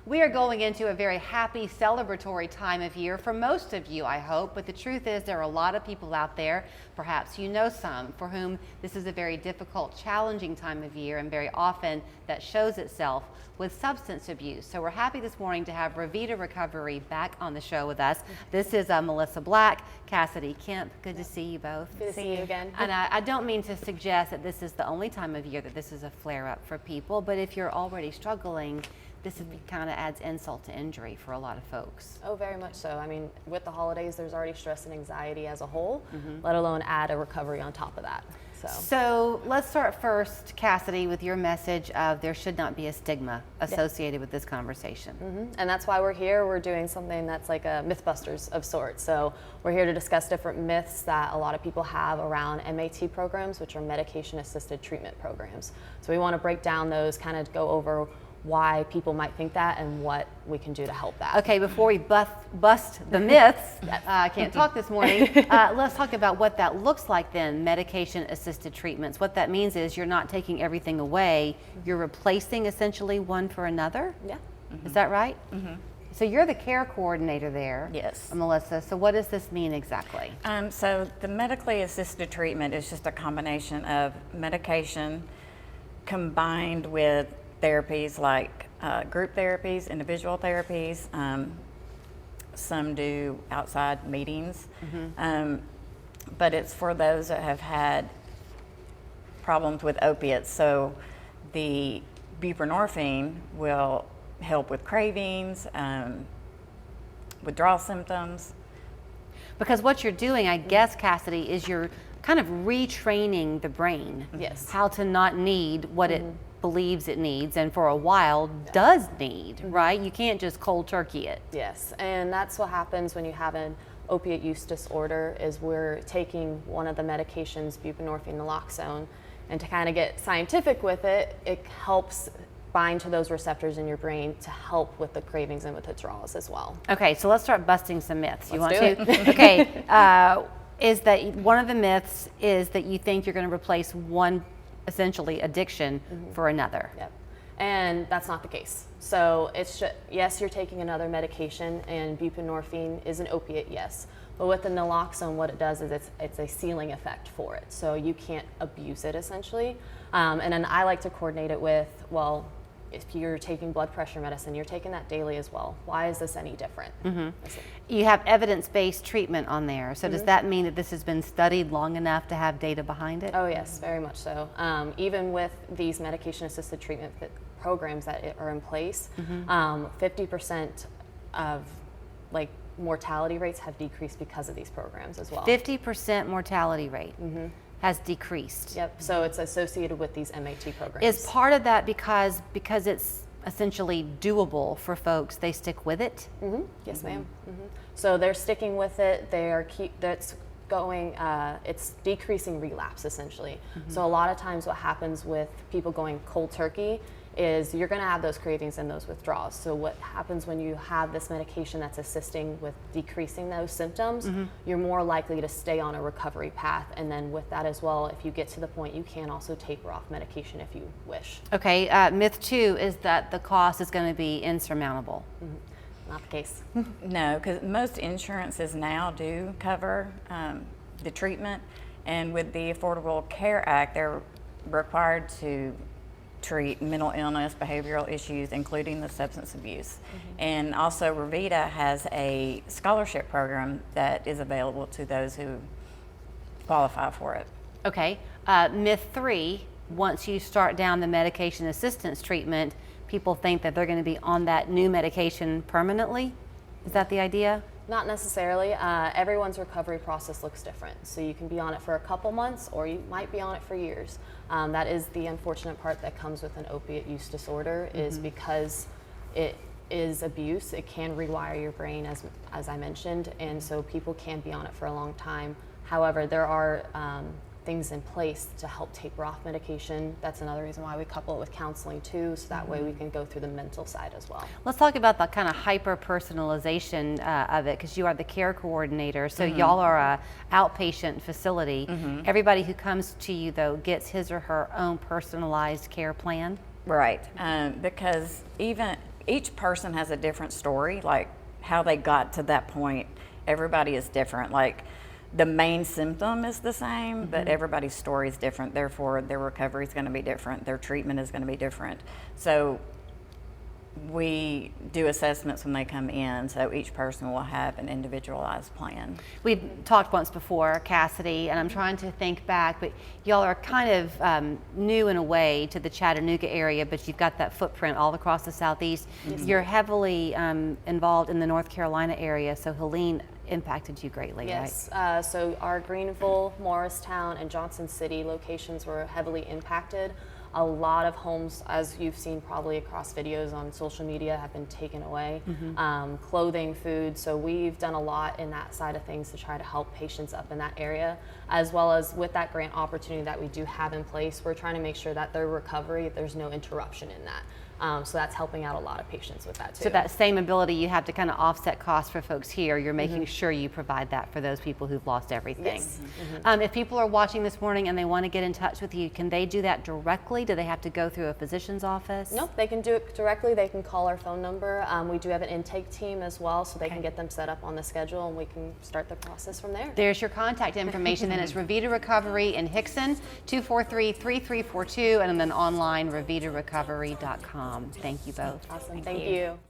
We are going into a very happy, celebratory time of year for most of you, I hope, but the truth is there are a lot of people out there, perhaps you know some, for whom this is a very difficult, challenging time of year, and very often that shows itself with substance abuse. So we're happy this morning to have Revida Recovery back on the show with us. This is Melissa Black, Cassidy Kemp. Good to see you both. Good to see you again. And I don't mean to suggest that this is the only time of year that this is a flare-up for people, but if you're already struggling, this kind of adds insult to injury for a lot of folks. Oh, very much so. I mean, with the holidays, there's already stress and anxiety as a whole, let alone add a recovery on top of that. So let's start first, Cassidy, with your message of there should not be a stigma associated with this conversation. And that's why we're here. We're doing something that's like a Mythbusters of sorts. So we're here to discuss different myths that a lot of people have around MAT programs, which are medication-assisted treatment programs. So we want to break down those, kind of go over why people might think that and what we can do to help that. Okay, before we bust the myths, I can't talk this morning, let's talk about what that looks like then, medication-assisted treatments. What that means is you're not taking everything away, you're replacing essentially one for another? Yeah. Is that right? So you're the care coordinator there, yes, Melissa. So what does this mean exactly? So the medically assisted treatment is just a combination of medication combined with therapies like group therapies, individual therapies. Some do outside meetings, but it's for those that have had problems with opiates. So the buprenorphine will help with cravings, withdrawal symptoms. Because what you're doing, I guess, Cassidy, is you're kind of retraining the brain. Yes. How to not need what it believes it needs, and for a while does need, right? You can't just cold turkey it. Yes, and that's what happens when you have an opiate use disorder, is we're taking one of the medications, buprenorphine, naloxone, and to kind of get scientific with it, it helps bind to those receptors in your brain to help with the cravings and with withdrawals as well. Okay, so let's start busting some myths. You want Let's to? do it. Okay, is that one of the myths is that you think you're going to replace one essentially addiction for another. Yep. And that's not the case. So it's just, yes, you're taking another medication, and buprenorphine is an opiate, yes. But with the naloxone, what it does is it's a ceiling effect for it. So you can't abuse it essentially. And then I like to coordinate it with, well, if you're taking blood pressure medicine, you're taking that daily as well. Why is this any different? You have evidence-based treatment on there. So does that mean that this has been studied long enough to have data behind it? Oh yes, very much so. Even with these medication-assisted treatment programs that are in place, 50% of like mortality rates have decreased because of these programs as well. 50% mortality rate has decreased. Yep, so it's associated with these MAT programs. Is part of that because it's essentially doable for folks, they stick with it? Yes, ma'am. So they're sticking with it. That's going. It's decreasing relapse essentially. So a lot of times, what happens with people going cold turkey is you're going to have those cravings and those withdrawals. So what happens when you have this medication that's assisting with decreasing those symptoms, you're more likely to stay on a recovery path. And then with that as well, if you get to the point, you can also taper off medication if you wish. Okay, myth 2 is that the cost is going to be insurmountable. Not the case. No, because most insurances now do cover the treatment, and with the Affordable Care Act, they're required to treat mental illness, behavioral issues, including the substance abuse. And also Revida has a scholarship program that is available to those who qualify for it. Okay, myth 3, once you start down the medication assistance treatment, people think that they're going to be on that new medication permanently. Is that the idea? Not necessarily. Everyone's recovery process looks different. So you can be on it for a couple months, or you might be on it for years. That is the unfortunate part that comes with an opiate use disorder, is because it is abuse, it can rewire your brain, as I mentioned, and so people can be on it for a long time. However, there are things in place to help taper off medication. That's another reason why we couple it with counseling too, so that way we can go through the mental side as well. Let's talk about the kind of hyper-personalization of it, because you are the care coordinator, so y'all are a outpatient facility. Everybody who comes to you, though, gets his or her own personalized care plan? Right, because even each person has a different story, like how they got to that point. Everybody is different. Like the main symptom is the same, but everybody's story is different. Therefore, their recovery is going to be different. Their treatment is going to be different. So we do assessments when they come in, so each person will have an individualized plan. We've talked once before, Cassidy, and I'm trying to think back, but y'all are kind of new in a way to the Chattanooga area, but you've got that footprint all across the Southeast. You're heavily involved in the North Carolina area, so Helene impacted you greatly, Yes, right? so our Greenville, Morristown, and Johnson City locations were heavily impacted. A lot of homes, as you've seen probably across videos on social media, have been taken away. Clothing, food, so we've done a lot in that side of things to try to help patients up in that area, as well as with that grant opportunity that we do have in place, we're trying to make sure that their recovery, there's no interruption in that. So that's helping out a lot of patients with that too. So that same ability you have to kind of offset costs for folks here, you're making sure you provide that for those people who've lost everything. Yes. If people are watching this morning and they want to get in touch with you, can they do that directly? Do they have to go through a physician's office? Nope, they can do it directly. They can call our phone number. We do have an intake team as well, so they can get them set up on the schedule and we can start the process from there. There's your contact information. Then it's Revida Recovery in Hickson, 243-3342, and then online, revidarecovery.com. Thank you both. Awesome, thank you.